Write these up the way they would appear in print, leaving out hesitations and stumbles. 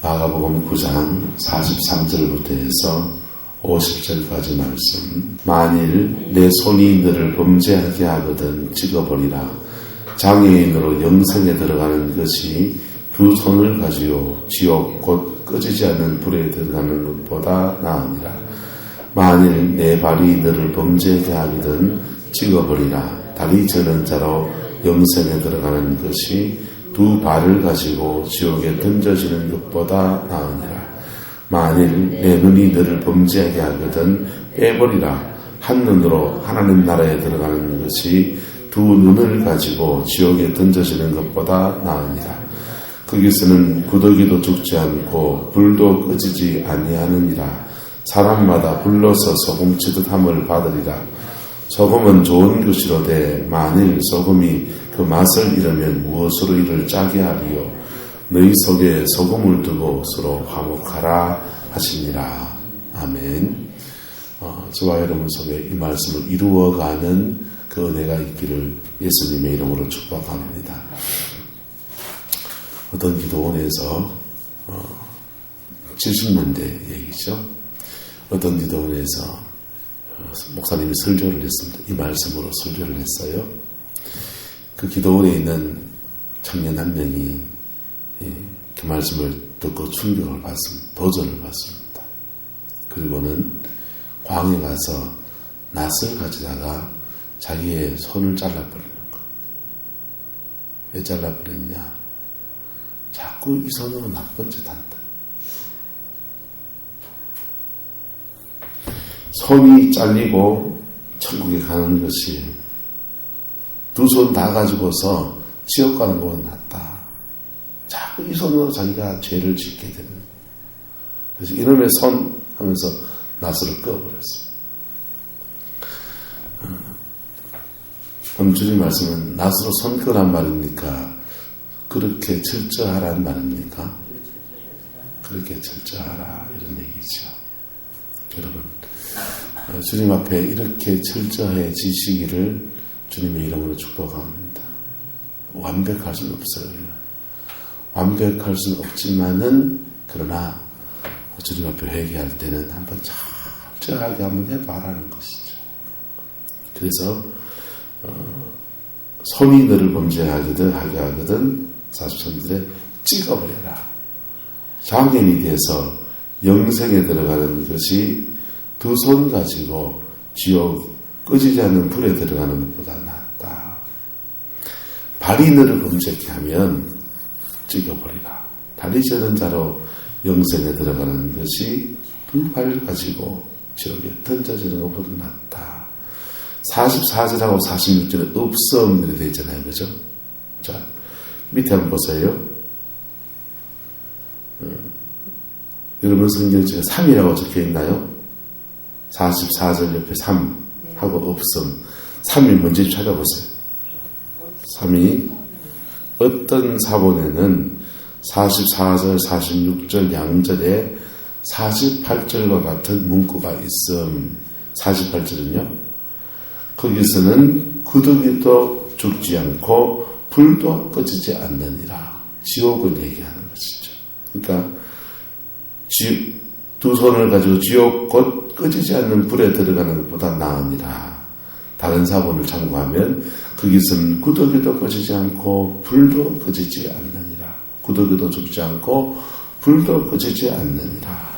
마가복음 9장 43절부터 해서 50절까지 말씀. 만일 내 손이 너를 범죄하게 하거든 찍어버리라. 장애인으로 영생에 들어가는 것이 두 손을 가지고 지옥 곧 꺼지지 않는 불에 들어가는 것보다 나으니라. 만일 내 발이 너를 범죄하게 하거든 찍어버리라. 다리 저는 자로 영생에 들어가는 것이 두 발을 가지고 지옥에 던져지는 것보다 나으니라. 만일 내 눈이 너를 범죄하게 하거든 빼버리라. 한 눈으로 하나님 나라에 들어가는 것이 두 눈을 가지고 지옥에 던져지는 것보다 나으니라. 거기서는 구더기도 죽지 않고 불도 꺼지지 아니하느니라. 사람마다 불러서 소금치듯 함을 받으리라. 소금은 좋은 것이로되 만일 소금이 그 맛을 잃으면 무엇으로 이를 짜게 하리요. 너희 속에 소금을 두고 서로 화목하라 하시니라. 아멘. 저와 여러분 속에 이 말씀을 이루어가는 그 은혜가 있기를 예수님의 이름으로 축복합니다. 어떤 기도원에서 70년대 얘기죠. 어떤 기도원에서 목사님이 설교를 했습니다. 이 말씀으로 설교를 했어요. 그 기도원에 있는 청년 한 명이 그 말씀을 듣고 충격을 받습니다. 도전을 받습니다. 그리고는 광에 가서 낫을 가지다가 자기의 손을 잘라버리는 거예요. 왜 잘라버렸냐? 자꾸 이 손으로 나쁜 짓 한다. 손이 잘리고 천국에 가는 것이 두 손 다 가지고서 지옥 가는 것보다 낫다. 자꾸 이 손으로 자기가 죄를 짓게 되는. 그래서 이놈의 손 하면서 낫을 꺼버렸어요. 오늘 주님 말씀은 낫으로 손 끄란 말입니까? 그렇게 철저하란 말입니까? 그렇게 철저하라 이런 얘기죠. 여러분 주님 앞에 이렇게 철저해지시기를 주님의 이름으로 축복합니다. 완벽할 수는 없어요. 완벽할 수는 없지만은 그러나 주님 앞에 회개할 때는 한번 철저하게 한번 해봐라는 것이죠. 그래서 손이 너를 범죄하게 하거든 43절에 찍어버려라. 장애인이 돼서 영생에 들어가는 것이 두 손 가지고 지옥 꺼지지 않는 불에 들어가는 것보다 낫다. 발이 너를 범죄케 하면 찍어버리라. 다리 저는 자로 영생에 들어가는 것이 두 발을 가지고 지옥에 던져지는 것보다 낫다. 44절하고 46절에 없음들이 되어 있잖아요. 그죠? 자, 밑에 한번 보세요. 여러분 성경책에 3이라고 적혀 있나요? 44절 옆에 3 하고 없음. 3이 뭔지 찾아보세요. 3이 어떤 사본에는 44절, 46절 양절에 48절과 같은 문구가 있음. 48절은요. 거기서는 구더기도 죽지 않고 불도 꺼지지 않느니라. 지옥을 얘기하는 것이죠. 그러니까 두 손을 가지고 지옥 곧 꺼지지 않는 불에 들어가는 것보다 나으니라. 다른 사본을 참고하면 거기서는 구더기도 꺼지지 않고 불도 꺼지지 않느니라. 구더기도 죽지 않고 불도 꺼지지 않느니라.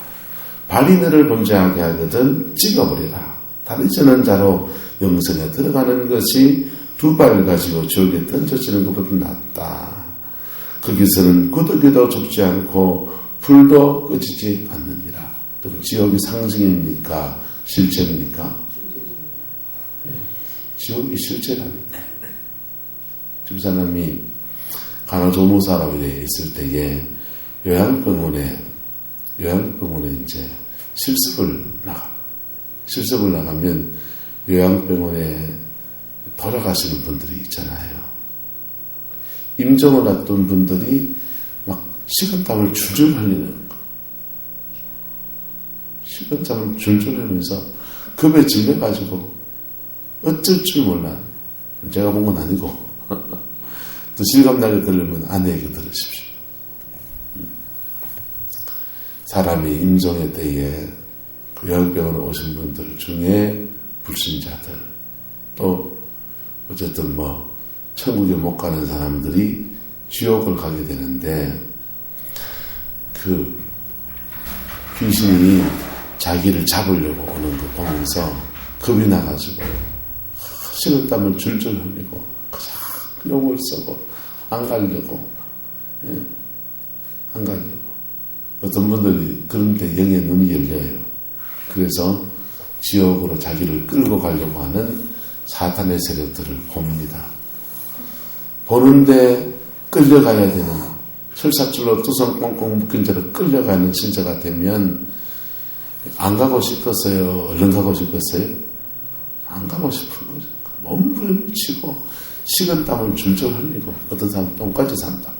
발이 너를 범죄하게 하거든 찍어버리라. 다리 저는 자로 영생에 들어가는 것이 두 발을 가지고 지옥에 던져지는 것보다 낫다. 거기서는 구더기도 죽지 않고 불도 꺼지지 않느니라. 지옥이 상징입니까? 실제입니까? 지옥이 실제라니까. 집사람이 간호조무사라고 이래 있을 때에 요양병원에 이제 실습을 나가면 요양병원에 돌아가시는 분들이 있잖아요. 임종을 앞둔 분들이 막 식은땀을 줄줄 흘리는 거예요. 식은땀을 줄줄 흘리면서 급에 질려가지고 어쩔 줄 몰라. 제가 본 건 아니고 또 실감나게 들으면 아내에게 들으십시오. 사람이 임종의 때에 그 요양병원에 오신 분들 중에 불신자들 또 어쨌든 천국에 못 가는 사람들이 지옥을 가게 되는데 그 귀신이 자기를 잡으려고 오는 거 보면서 겁이 나가지고 식은땀을 줄줄 흘리고 그냥 욕을 쓰고 안 가려고 안 가려고 어떤 분들이 그런 때 영의 눈이 열려요. 그래서 지옥으로 자기를 끌고 가려고 하는 사탄의 세력들을 봅니다. 보는데 끌려가야 되는 철사줄로 두 손 꽁꽁 묶인 채로 끌려가는 신자가 되면 안 가고 싶겠어요? 얼른 가고 싶겠어요? 안 가고 싶은 거죠. 몸부림치고 식은땀을 줄줄 흘리고 어떤 사람은 똥까지 산다.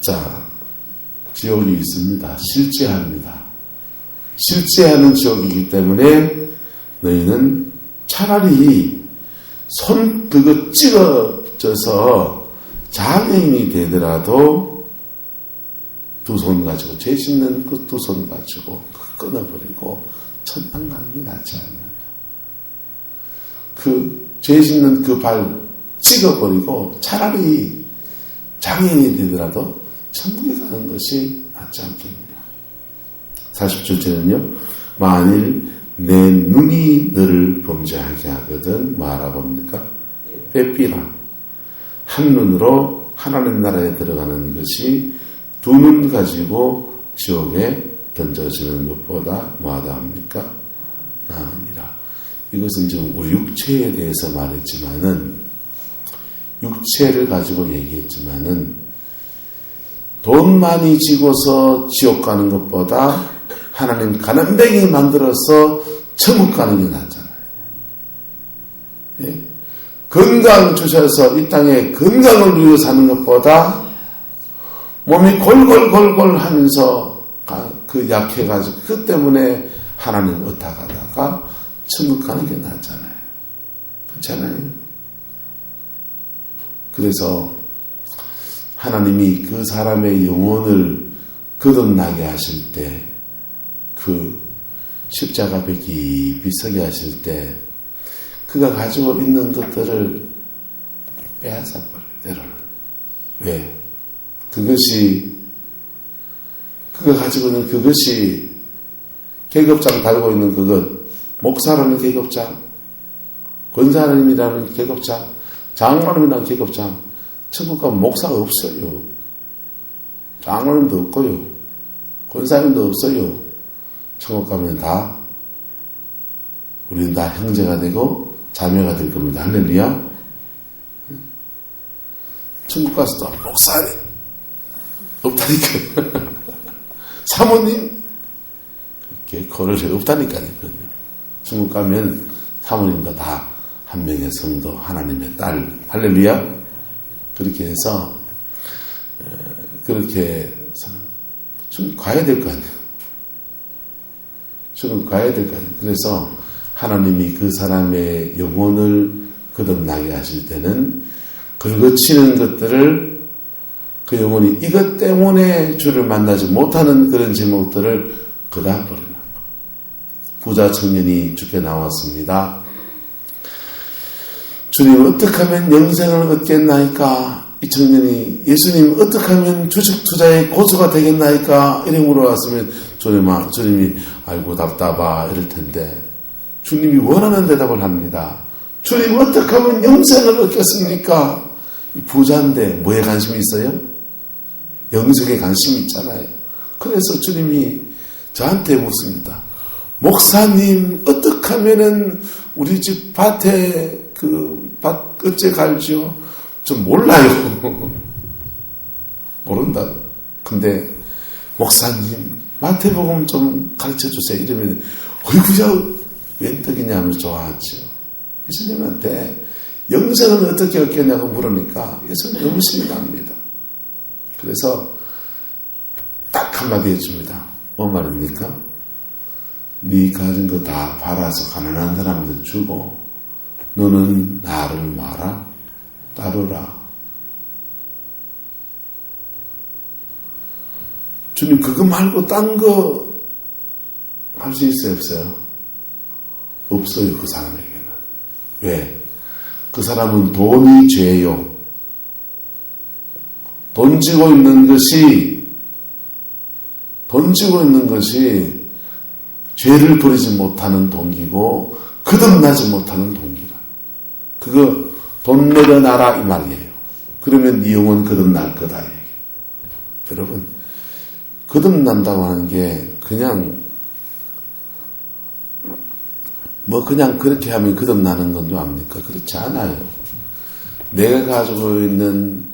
자, 지옥이 있습니다. 실제합니다. 실제하는 지옥이기 때문에 너희는 차라리 손 그거 찌그러져서 장애인이 되더라도 두 손 가지고 죄 씻는 그 두 손 가지고 끊어버리고 천당 가는 게 낫지 않아요. 그 죄 씻는 그 발 찍어버리고 차라리 장애인이 되더라도 천국에 가는 것이 낫지 않겠느냐. 40절째는요. 만일 내 눈이 너를 범죄하게 하거든 뭐하라고 합니까? 빼삐라. 한 눈으로 하나님 나라에 들어가는 것이 두 눈 가지고 지옥에 던져지는 것보다 뭐하다 합니까? 나으니라. 이것은 지금 우리 육체에 대해서 말했지만은 육체를 가지고 얘기했지만은 돈 많이 지고서 지옥 가는 것보다 하나님 가난뱅이 만들어서 천국 가는 게 낫잖아요. 예? 건강 주셔서 이 땅에 건강을 누려 사는 것보다 몸이 골골골골 하면서 그 약해가지고 그 때문에 하나님 어떡하다가 천국 가는 게 낫잖아요. 그렇잖아요. 그래서 하나님이 그 사람의 영혼을 거듭나게 하실 때 그 십자가 앞에 깊이 서게 하실 때 그가 가지고 있는 것들을 빼앗아 버려요. 때로는. 왜? 그가 가지고 있는 그것이 계급장 달고 있는 그것, 목사라는 계급장, 권사님이라는 계급장, 장로님이라는 계급장, 천국 가면 목사가 없어요. 장로님도 없고요. 권사님도 없어요. 천국 가면 다 우리는 다 형제가 되고 자매가 될 겁니다. 할렐루야. 천국 가서도 목사님 없다니까요. 사모님 그렇게 거를 없다니까요. 천국 가면 사모님도 다 한 명의 성도 하나님의 딸 할렐루야. 그렇게 해서 그렇게 좀 가야 될 거 아니에요. 천국 가야 될 거 아니에요. 그래서 하나님이 그 사람의 영혼을 거듭나게 하실 때는 긁어치는 것들을 그 영혼이 이것 때문에 주를 만나지 못하는 그런 제목들을 걷어버리는 것. 부자 청년이 주께 나왔습니다. 주님 어떻게 하면 영생을 얻겠나이까? 이 청년이 예수님 어떻게 하면 주식 투자의 고수가 되겠나이까? 이렇게 물어봤으면 주님이 아이고 답답하 이럴 텐데 주님이 원하는 대답을 합니다. 주님 어떻게 하면 영생을 얻겠습니까? 부자인데 뭐에 관심이 있어요? 영생에 관심이 있잖아요. 그래서 주님이 저한테 묻습니다. 목사님 어떻게 하면은 우리 집 밭에 그 밭 어째 갈지요? 좀 몰라요. 모른다. 근데 목사님 마태복음 좀 가르쳐 주세요. 이러면 어이구야 웬 떡이냐 하면서 좋아하지요. 예수님한테 영생을 어떻게 얻겠냐고 물으니까 예수님 너무 신이 납니다. 그래서 딱 한마디 해줍니다. 뭐 말입니까? 네 가진 거 다 팔아서 가난한 사람들 주고 너는 나를 말아 따르라. 주님 그거 말고 딴 거 할 수 있어요, 없어요? 없어요, 그 사람에게는. 왜? 그 사람은 돈이 죄요. 돈 쥐고 있는 것이 죄를 버리지 못하는 동기고 거듭나지 못하는 동기라. 그거 돈 내려놔라 이 말이에요. 그러면 네 영혼 거듭날 거다. 여러분, 거듭난다고 하는 게 그냥 그렇게 하면 거듭나는 건 줄 압니까? 그렇지 않아요. 내가 가지고 있는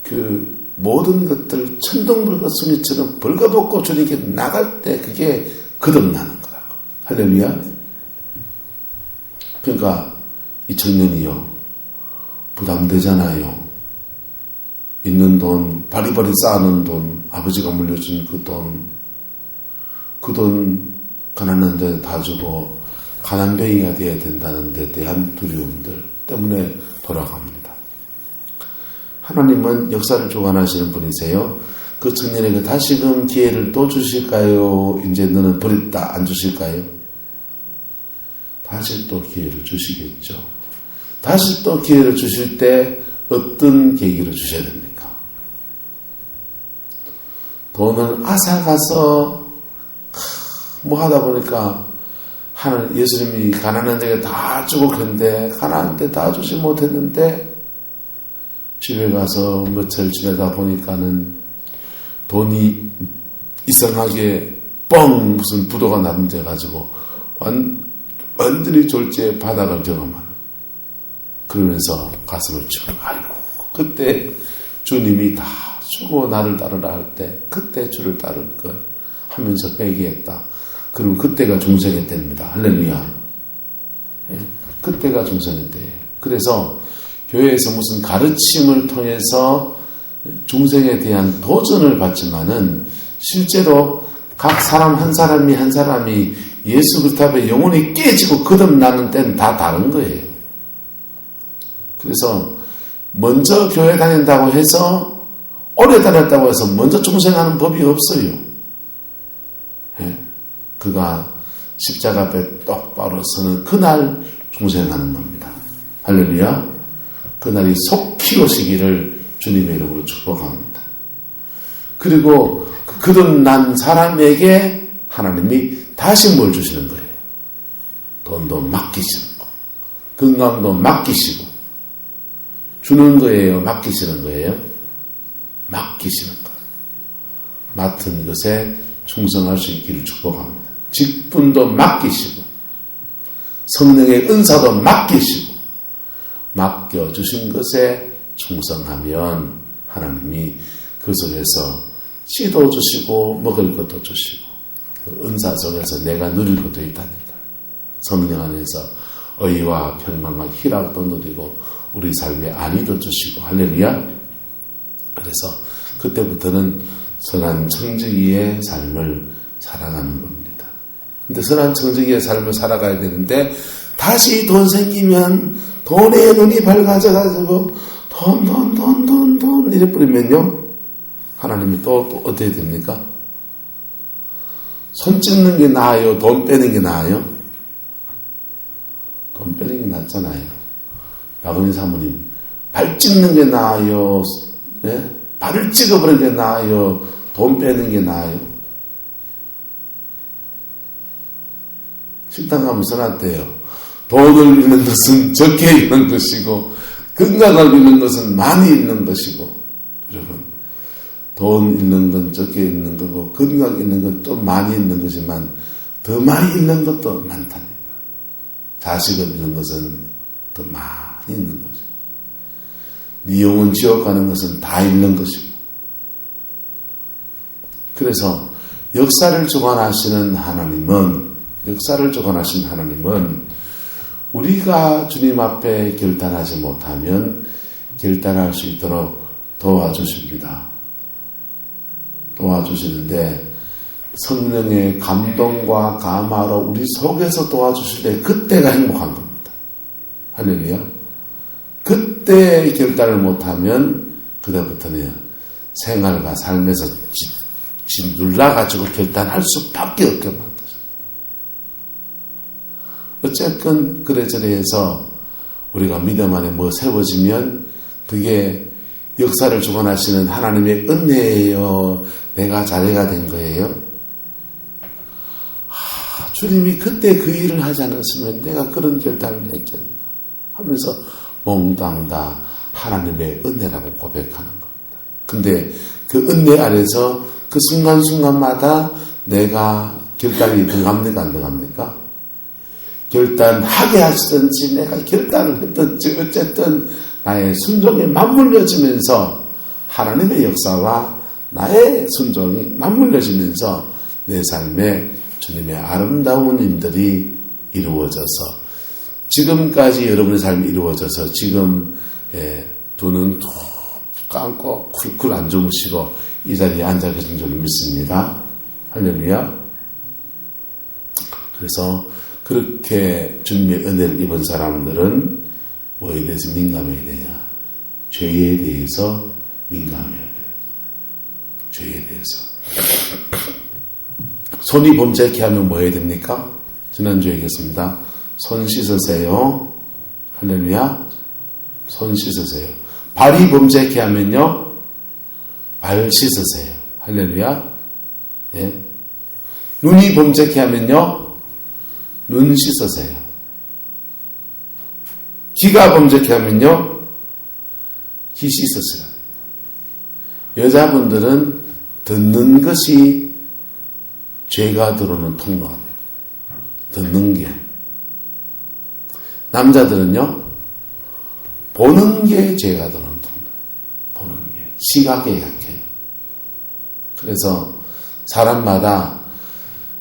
그 모든 것들 천둥불거숭이처럼 벌거벗고 주님께 나갈 때 그게 거듭나는 거라고. 할렐루야. 그러니까 이 청년이요, 부담되잖아요. 있는 돈, 바리바리 쌓아놓은 돈, 아버지가 물려준 그 돈 가난한 자에 다 주고 가난뱅이가 되어야 된다는 데 대한 두려움들 때문에 돌아갑니다. 하나님은 역사를 주관하시는 분이세요. 그 청년에게 다시금 기회를 또 주실까요? 이제 너는 버렸다 안 주실까요? 다시 또 기회를 주시겠죠. 다시 또 기회를 주실 때 어떤 계기를 주셔야 됩니까? 돈을 앗아가서 뭐 하다 보니까 예수님이 가난한 자에게 다 주고 그런데 가난한 데 다 주지 못했는데 집에 가서 며칠 지내다 보니까는 돈이 이상하게 무슨 부도가 남돼 가지고 완전히 졸지의 바닥을 경험하는, 그러면서 가슴을 쭉 아이고 그때 주님이 다 주고 나를 따르라 할 때 그때 주를 따를 걸 하면서 회개했다. 그럼 그때가 중생의 때입니다. 할렐루야. 그때가 중생의 때예요. 그래서 교회에서 무슨 가르침을 통해서 중생에 대한 도전을 받지만은 실제로 각 사람 한 사람이 예수 그리스도 앞에 영혼이 깨지고 거듭나는 때는 다 다른 거예요. 그래서 먼저 교회 다닌다고 해서 오래 다녔다고 해서 먼저 중생하는 법이 없어요. 그가 십자가 앞에 똑바로 서는 그날 중생하는 겁니다. 할렐루야. 그날이 속히 오시기를 주님의 이름으로 축복합니다. 그리고 거듭난 사람에게 하나님이 다시 뭘 주시는 거예요? 돈도 맡기시는 거, 건강도 맡기시고 주는 거예요? 맡기시는 거예요? 맡기시는 거. 맡은 것에 충성할 수 있기를 축복합니다. 직분도 맡기시고 성령의 은사도 맡기시고 맡겨주신 것에 충성하면 하나님이 그 속에서 씨도 주시고 먹을 것도 주시고 그 은사 속에서 내가 누릴 것도 있다니까. 성령 안에서 의와 평강과 희락도 누리고 우리 삶에 안위도 주시고 할렐루야. 그래서 그때부터는 선한 청지기의 삶을 살아가는 겁니다. 근데 선한 청지기의 삶을 살아가야 되는데 다시 돈 생기면 돈에 눈이 밝아져가지고 돈 이래 뿌리면요 하나님이 또 어떻게 됩니까? 손 찢는 게 나아요? 돈 빼는 게 나아요? 돈 빼는 게 낫잖아요. 박은희 사모님 발 찢는 게 나아요? 네? 발을 찍어버리는 게 나아요? 돈 빼는 게 나아요? 식당 가면 써놨대요. 돈을 잃는 것은 적게 잃는 것이고 건강을 잃는 것은 많이 잃는 것이고. 여러분, 돈 잃는 건 적게 잃는 거고 건강 잃는 건 또 많이 잃는 거지만 더 많이 잃는 것도 많답니다. 자식을 잃는 것은 더 많이 잃는 거죠. 네 영혼 지옥 가는 것은 다 잃는 것이고. 그래서 역사를 주관하시는 하나님은 우리가 주님 앞에 결단하지 못하면 결단할 수 있도록 도와주십니다. 도와주시는데 성령의 감동과 감화로 우리 속에서 도와주실 때 그때가 행복한 겁니다. 할렐루야. 그때 결단을 못하면 그때부터는 생활과 삶에서 눌러가지고 결단할 수밖에 없게 만들어요. 어쨌건 그래저래 해서 우리가 믿음 안에 뭐 세워지면 그게 역사를 주관하시는 하나님의 은혜예요? 내가 자네가 된 거예요? 주님이 그때 그 일을 하지 않았으면 내가 그런 결단을 했겠나 하면서 몽땅 다 하나님의 은혜라고 고백하는 겁니다. 근데 그 은혜 안에서 그 순간순간마다 내가 결단이 들어갑니까 안 들어갑니까? 결단하게 하시든지 내가 결단을 했든지 어쨌든 나의 순종에 맞물려지면서 하나님의 역사와 나의 순종이 맞물려지면서 내 삶에 주님의 아름다운 일들이 이루어져서 지금까지 여러분의 삶이 이루어져서 지금 두 눈 툭 감고 쿨쿨 안 주무시고 이 자리에 앉아 계신 줄 믿습니다. 할렐루야. 그래서 그렇게 주님의 은혜를 입은 사람들은 뭐에 대해서 민감해야 되냐? 죄에 대해서 민감해야 돼요. 죄에 대해서. 손이 범죄케 하면 뭐 해야 됩니까? 지난주에 얘기했습니다. 손 씻으세요. 할렐루야. 손 씻으세요. 발이 범죄케 하면요. 발 씻으세요. 할렐루야. 예. 눈이 범죄케 하면요. 눈 씻으세요. 귀가 범죄케 하면요. 귀 씻으세요. 여자분들은 듣는 것이 죄가 들어오는 통로가 돼요. 듣는 게. 남자들은요. 보는 게 죄가 들어오는 통로. 보는 게. 시각에 약해요. 그래서 사람마다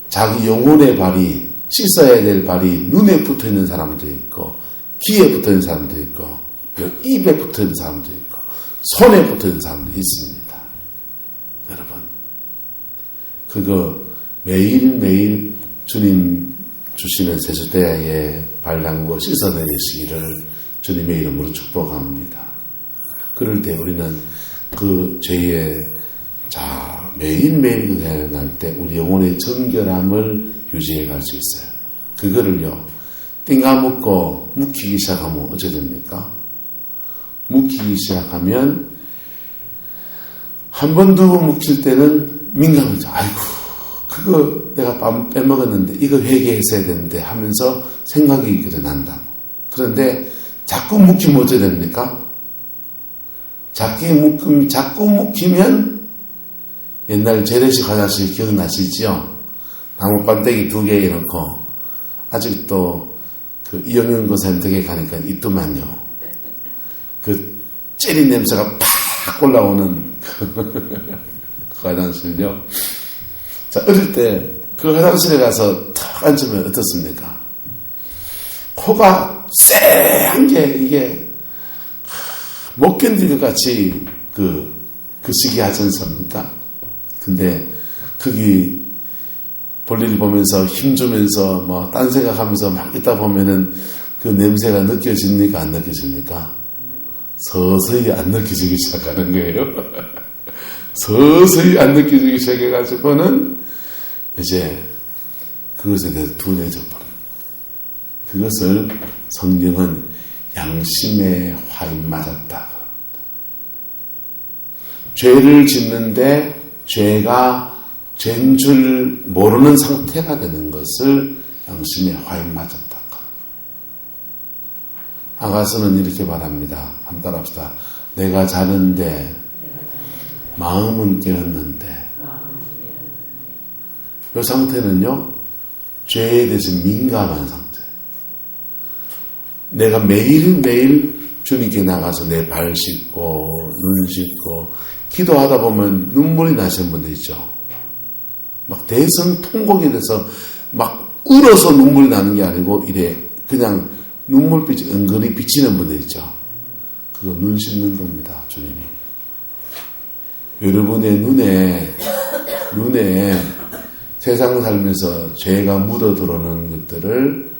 자기 영혼의 발이 씻어야 될 발이 눈에 붙어있는 사람도 있고 귀에 붙어있는 사람도 있고 입에 붙어있는 사람도 있고 손에 붙어있는 사람도 있습니다. 여러분 그거 매일매일 주님 주시는 세수대야에 발 담고 씻어내시기를 주님의 이름으로 축복합니다. 그럴 때 우리는 그 죄의 매일매일 그게 날 때 우리 영혼의 정결함을 유지해 갈 수 있어요. 그거를요 띵가 묶고 묵히기 시작하면 어찌 됩니까? 묵히기 시작하면 한 번 두 번 묵힐 때는 민감하죠. 아이고 그거 내가 밥 빼먹었는데 이거 회개했어야 되는데 하면서 생각이 일어난다. 그런데 자꾸 묵히면 어찌 됩니까? 자꾸 묵히면 옛날 재래식 화장실 기억나시죠? 나무 반대기 2개 해놓고 아직도 그 이영현 고사님 댁에 가니까 있더만요. 그 젤리 냄새가 팍 올라오는 그 화장실요. 자, 어릴 때 그 화장실에 가서 탁 앉으면 어떻습니까? 코가 쎄한 게 이게 못 견딜 것 같이 그 시기 하지 않습니까? 근데 거기 볼일 보면서 힘주면서 뭐 딴 생각하면서 막 있다 보면은 그 냄새가 느껴집니까? 안 느껴집니까? 서서히 안 느껴지기 시작하는 거예요. 서서히 안 느껴지기 시작해가지고는 이제 그것에 대해서 둔해져 버려요. 그것을 성경은 양심의 화인 맞았다. 죄를 짓는데 죄가 죄인 줄 모르는 상태가 되는 것을 양심의 화인 맞았다. 아가서는 이렇게 말합니다. 한번 따라합시다. 내가 자는데 마음은 깨었는데 이 상태는요 죄에 대해서 민감한 상태. 내가 매일매일 주님께 나가서 내 발 씻고 눈 씻고 기도하다 보면 눈물이 나시는 분들 있죠. 막 대성 통곡이 돼서 막 울어서 눈물이 나는 게 아니고 이래 그냥 눈물빛이 은근히 비치는 분들 있죠. 그거 눈 씻는 겁니다. 주님이. 여러분의 눈에 세상 살면서 죄가 묻어 들어오는 것들을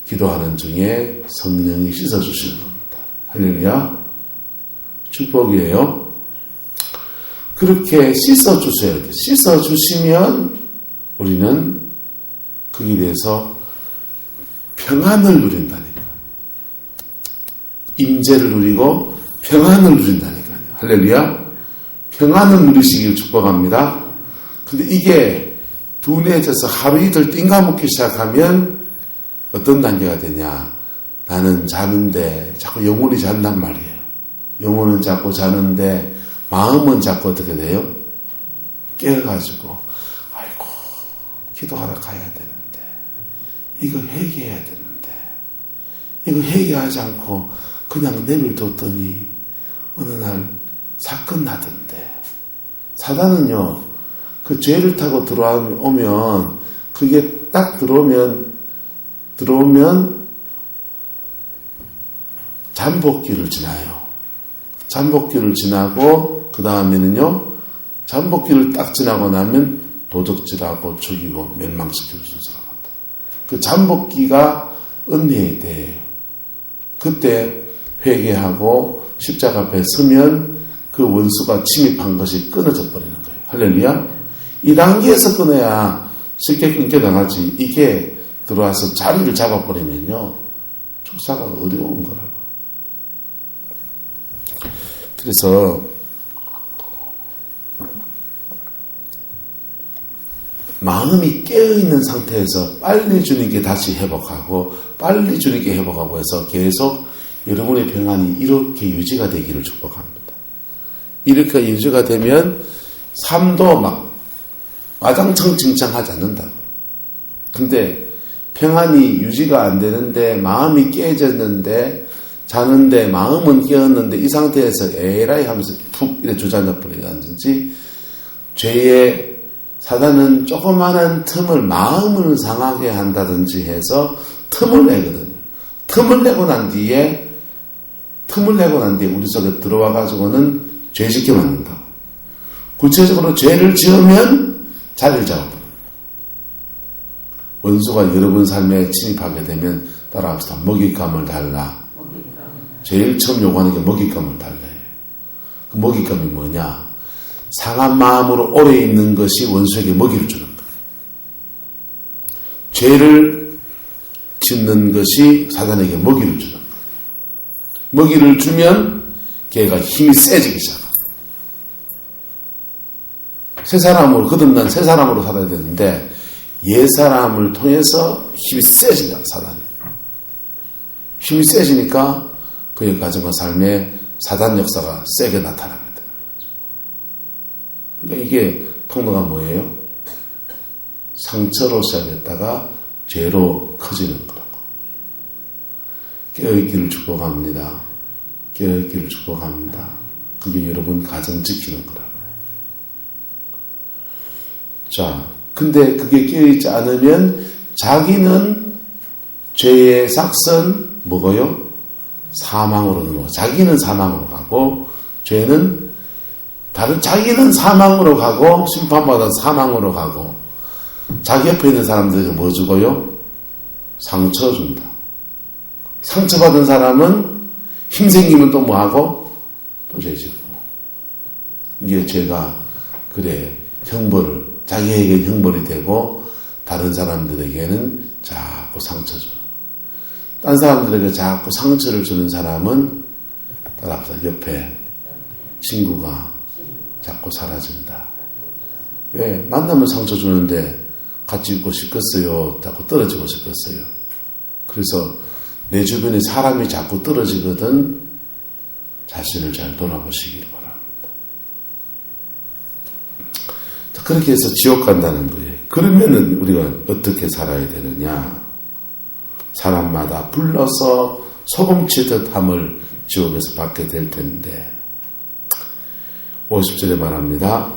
기도하는 중에 성령이 씻어주시는 겁니다. 할렐루야. 축복이에요. 그렇게 씻어주셔야 돼요. 씻어주시면 우리는 거기에 대해서 평안을 누린다니까. 임재를 누리고 평안을 누린다니까요. 할렐루야. 평안을 누리시길 축복합니다. 근데 이게 둔해져서 하루 이틀 띵가먹기 시작하면 어떤 단계가 되냐. 나는 자는데 자꾸 영혼이 잔단 말이에요. 영혼은 자꾸 자는데 마음은 자꾸 어떻게 돼요? 깨어가지고 아이고 기도하러 가야 되는데 이거 회개해야 되는데 이거 회개하지 않고 그냥 내버려뒀더니 어느 날 사건 나던데. 사단은요 그 죄를 타고 들어오면 그게 딱 들어오면 잠복기를 지나요. 잠복기를 지나고 그 다음에는요 잠복기를 딱 지나고 나면 도적질하고 죽이고 멸망시키는 순서가 간다. 그 잠복기가 은혜의 때예요. 그때 회개하고 십자가 앞에 서면 그 원수가 침입한 것이 끊어져 버리는 거예요. 할렐루야. 이 단계에서 끊어야 쉽게 끊겨 나가지. 이게 들어와서 자리를 잡아버리면요 축사가 어려운 거라고. 그래서 마음이 깨어있는 상태에서 빨리 주님께 다시 회복하고 빨리 주님께 회복하고 해서 계속 여러분의 평안이 이렇게 유지가 되기를 축복합니다. 이렇게 유지가 되면 삶도 막 와장창 칭찬하지 않는다고. 근데 평안이 유지가 안 되는데 마음이 깨졌는데 자는데 마음은 깨었는데 이 상태에서 에라이 하면서 푹 이렇게 주저앉아 버리든지 죄의 사단은 조그마한 틈을 마음을 상하게 한다든지 해서 틈을 내거든요. 틈을 내고 난 뒤에 우리 속에 들어와 가지고는 죄짓게 만든다. 구체적으로 죄를 지으면 자리를 잡아버려요. 원수가 여러분 삶에 침입하게 되면 따라합시다. 먹잇감을 달라. 제일 처음 요구하는 게 먹잇감을 달래. 그 먹잇감이 뭐냐? 상한 마음으로 오래 있는 것이 원수에게 먹이를 주는 거예요. 죄를 짓는 것이 사단에게 먹이를 주는 거예요. 먹이를 주면 걔가 힘이 세지기 시작합니다. 새 사람으로 거듭난 새 사람으로 살아야 되는데 옛 사람을 통해서 힘이 세진다. 사단이. 힘이 세지니까 그의 가정과 삶에 사단 역사가 세게 나타나게 되는 거죠. 그러니까 이게 통로가 뭐예요? 상처로 시작했다가 죄로 커지는 거라고. 깨어있기를 축복합니다. 깨어있기를 축복합니다. 그게 여러분 가정 지키는 거라고. 자, 근데 그게 깨어있지 않으면 자기는 죄의 삭선 뭐고요? 사망으로 넘어가. 자기는 사망으로 가고 죄는 자기는 사망으로 가고 심판받아 사망으로 가고 자기 옆에 있는 사람들에게 뭐 주고요? 상처 준다. 상처받은 사람은 힘 생기면 또 뭐하고? 또 죄짓고. 이게 죄가 그래 형벌을 자기에게 형벌이 되고 다른 사람들에게는 자꾸 상처 주는. 딴 사람들에게 자꾸 상처를 주는 사람은 따라합시다. 옆에 친구가 자꾸 사라진다. 왜? 만나면 상처 주는데 같이 있고 싶겠어요? 자꾸 떨어지고 싶겠어요? 그래서 내 주변에 사람이 자꾸 떨어지거든 자신을 잘 돌아보시길 바랍니다. 그렇게 해서 지옥 간다는 거예요. 그러면은 우리가 어떻게 살아야 되느냐? 사람마다 불러서 소금치듯 함을 지옥에서 받게 될 텐데 50절에 말합니다.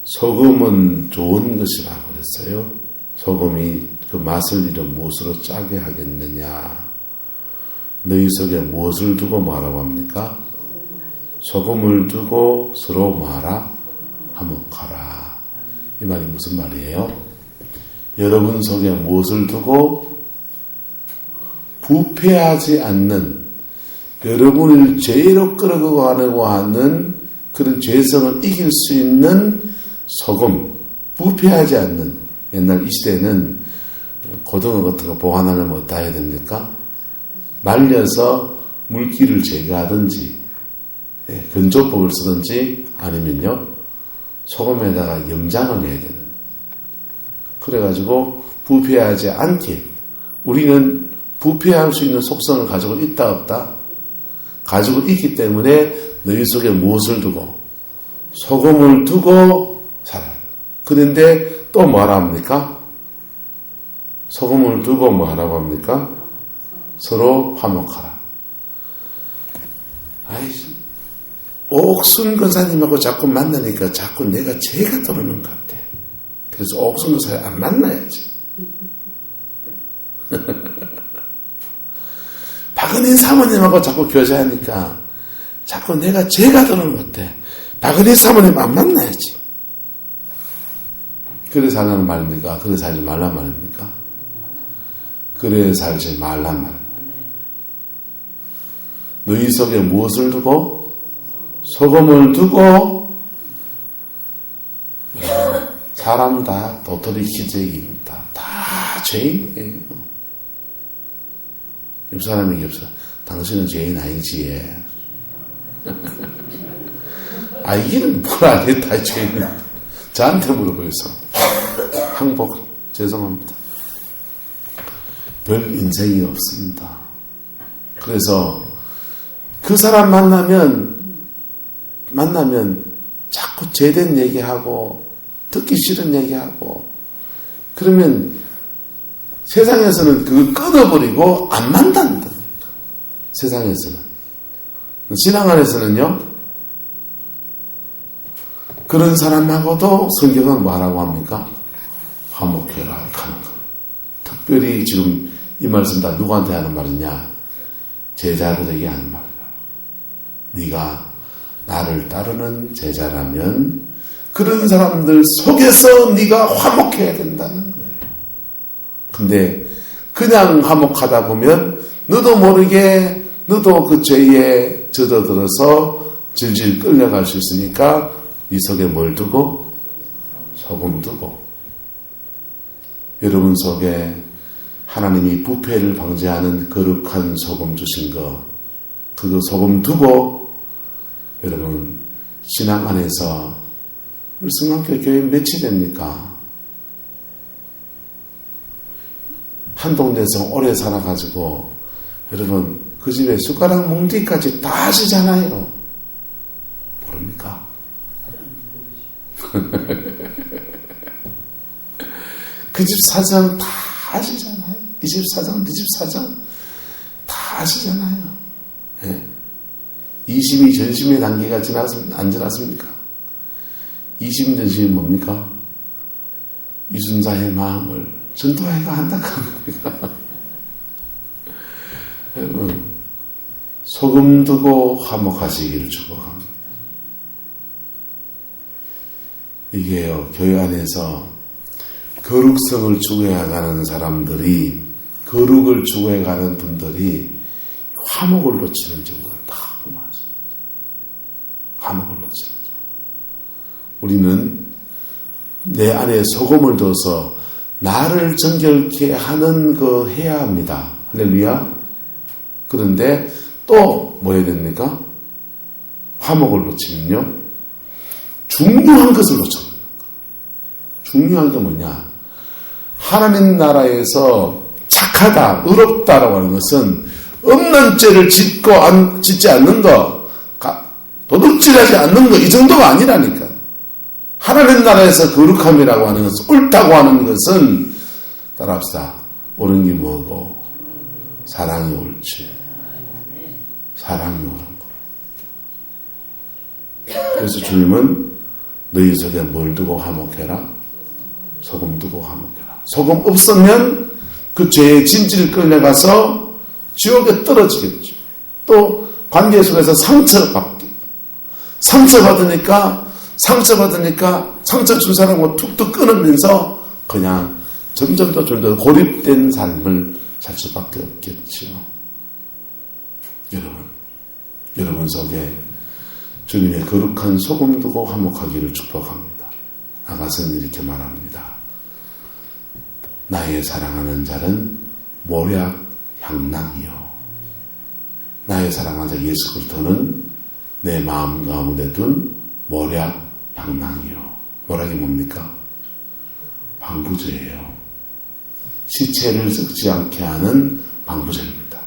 소금은 좋은 것이라고 그랬어요. 소금이 그 맛을 잃어 무엇으로 짜게 하겠느냐. 너희 속에 무엇을 두고 뭐하라고 합니까? 소금을 두고 서로 뭐하라? 화목하라. 이 말이 무슨 말이에요? 여러분 속에 무엇을 두고 부패하지 않는 여러분을 죄로 끌어가려고 하는 그런 죄성을 이길 수 있는 소금, 부패하지 않는, 옛날 이 시대에는 고등어 같은 거 보관하려면 어디다 해야 됩니까? 말려서 물기를 제거하든지, 건조법을 쓰든지, 아니면요, 소금에다가 염장을 해야 되는. 그래가지고 부패하지 않게, 우리는 부패할 수 있는 속성을 가지고 있다 없다? 가지고 있기 때문에 너희 속에 무엇을 두고? 소금을 두고 살아야 돼. 그런데 또 뭐하라 합니까? 소금을 두고 뭐하라고 합니까? 서로 화목하라. 아이씨, 옥순 권사님하고 자꾸 만나니까 자꾸 내가 죄가 들어오는 것 같아. 그래서 옥순 권사님 안 만나야지. 박은인 사모님하고 자꾸 교제하니까 자꾸 내가 죄가 들어오는 것 같아. 박은인 사모님 안 만나야지. 그래 살라는 말입니까? 그래 살지 말란 말입니까? 그래 살지 말란 말입니다. 너희 속에 무엇을 두고? 소금을 두고. 사람 다 도토리 기재입니다. 다 죄인이에요. 옆 사람에게 없어. 당신은 죄인 아니지. 아, 이게는 뭘 알겠다, 죄인. 저한테 물어보였어. 항복, 죄송합니다. 별 인생이 없습니다. 그래서 그 사람 만나면 자꾸 죄된 얘기하고 듣기 싫은 얘기하고 그러면 세상에서는 그걸 끊어버리고 안 만난다. 세상에서는. 신앙 안에서는요. 그런 사람하고도 성경은 뭐라고 합니까? 화목해라 하는 거예요. 특별히 지금 이 말씀 다 누구한테 하는 말이냐? 제자들에게 하는 말이야. 네가 나를 따르는 제자라면 그런 사람들 속에서 네가 화목해야 된다는 거예요. 근데 그냥 화목하다 보면 너도 모르게 너도 그 죄에 젖어들어서 질질 끌려갈 수 있으니까 네 속에 뭘 두고? 소금 두고. 여러분 속에 하나님이 부패를 방지하는 거룩한 소금 주신 거, 그 소금 두고 여러분 신앙 안에서 우리 성남교 교회 몇이 됩니까? 한 동네에서 오래 살아가지고 여러분 그 집에 숟가락 뭉디까지 다 하시잖아요. 모릅니까? 그 집 사정 다 하시잖아요. 이 집 사정, 네 집 사정 다 하시잖아요. 네. 이심이 전심의 단계가 안 지났습니까? 이심 전심이 뭡니까? 이순자의 마음을 전도회가 한다고 합니다. 여러분 소금 두고 화목하시기를 축복합니다. 이게요, 교회 안에서 거룩성을 추구해가는 사람들이, 거룩을 추구해가는 분들이 화목을 놓치는 경우가 다 많습니다. 화목을 놓치는 경우. 우리는 내 안에 소금을 둬서 나를 정결케 하는 거 해야 합니다. 할렐루야. 그런데 또 뭐 해야 됩니까? 화목을 놓치면요, 중요한 것을 놓쳐요. 중요한 게 뭐냐? 하나님 나라에서 착하다, 의롭다라고 하는 것은 없는 죄를 짓지 않는 것, 도둑질하지 않는 것, 이 정도가 아니라니까. 하나님 나라에서 거룩함이라고 하는 것은, 옳다고 하는 것은, 따라합시다. 옳은 게 뭐고? 사랑이 옳지. 사랑이 옳은 거. 그래서 주님은 너희 속에 뭘 두고 화목해라? 소금 두고 화목해라. 소금 없으면 그 죄의 진지를 끌려가서 지옥에 떨어지겠죠. 또 관계 속에서 상처받으니까 상처 준 사람과 툭툭 끊으면서 그냥 점점 더 고립된 삶을 살 수밖에 없겠죠. 여러분 속에 주님의 거룩한 소금 두고 화목하기를 축복합니다. 아가서는 이렇게 말합니다. 나의 사랑하는 자는 모략 향낭이요. 나의 사랑하는 자 예수 그리스도는 내 마음 가운데 둔 모략 향낭이요. 모략이 뭡니까? 방부제예요. 시체를 썩지 않게 하는 방부제입니다.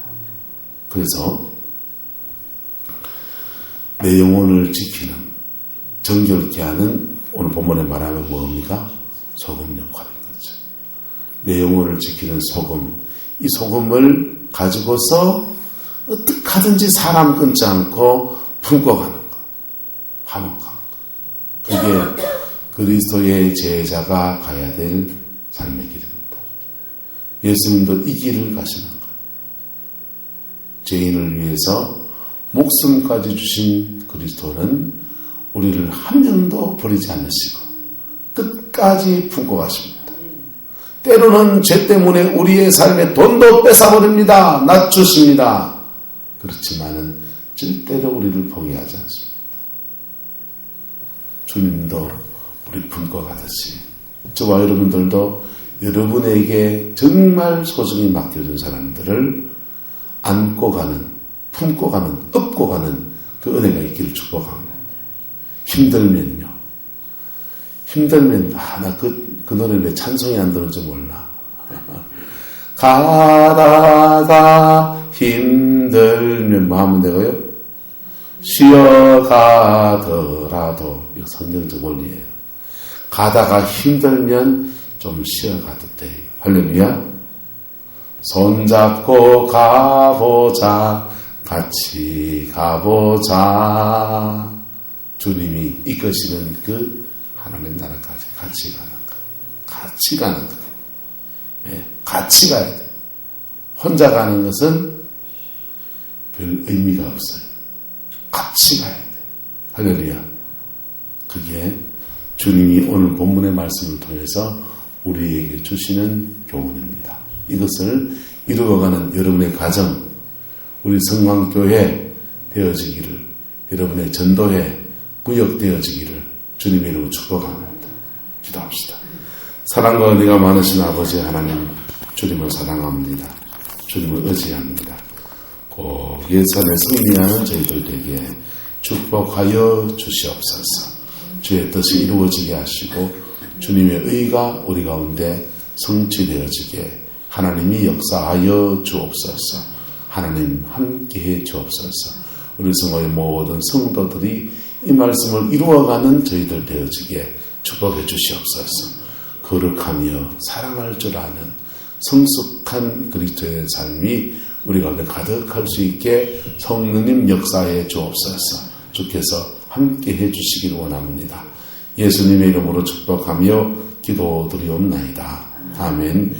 그래서 내 영혼을 지키는, 정결케 하는, 오늘 본문에 말하면 뭡니까? 소금 역할인 거죠. 내 영혼을 지키는 소금, 이 소금을 가지고서 어떻게 하든지 사람 끊지 않고 품고가는 것, 화목한 것. 그게 그리스도의 제자가 가야 될 삶의 길입니다. 예수님도 이 길을 가시는 거예요. 죄인을 위해서 목숨까지 주신 그리스도는 우리를 한 명도 버리지 않으시고 끝까지 품고 가십니다. 때로는 죄 때문에 우리의 삶에 돈도 뺏어버립니다. 낮추십니다. 그렇지만은 절대로 우리를 포기하지 않습니다. 주님도 우리 품고 가듯이 저와 여러분들도 여러분에게 정말 소중히 맡겨준 사람들을 안고 가는, 품고 가는, 업고 가는 그 은혜가 있기를 축복합니다. 힘들면요. 힘들면, 나 그 노래 왜 찬송이 안 들은지 몰라. 가다가 힘들면 뭐 하면 되고요? 쉬어가더라도, 이거 성경적 원리예요. 가다가 힘들면 좀 쉬어가도 돼요. 할렐루야. 손잡고 가보자. 같이 가보자. 주님이 이끄시는 그 하나님 나라까지 같이 가는 것. 같이 가는 것. 예, 같이 가야 돼. 혼자 가는 것은 별 의미가 없어요. 같이 가야 돼. 할렐루야. 그게 주님이 오늘 본문의 말씀을 통해서 우리에게 주시는 교훈입니다. 이것을 이루어가는 여러분의 가정, 우리 성황교회 되어지기를, 여러분의 전도회 구역되어지기를 주님의 이름으로 축복합니다. 기도합시다. 사랑과 은혜가 많으신 아버지 하나님, 주님을 사랑합니다. 주님을 의지합니다. 꼭 예산에 승리하는 저희들에게 축복하여 주시옵소서. 주의 뜻이 이루어지게 하시고 주님의 의가 우리 가운데 성취되어지게 하나님이 역사하여 주옵소서. 하나님 함께해 주옵소서. 우리 성도의 모든 성도들이 이 말씀을 이루어가는 저희들 되어지게 축복해 주시옵소서. 거룩하며 사랑할 줄 아는 성숙한 그리스도의 삶이 우리 가운데 가득할 수 있게 성령님 역사해 주옵소서. 주께서 함께해 주시기를 원합니다. 예수님의 이름으로 축복하며 기도드리옵나이다. 아멘.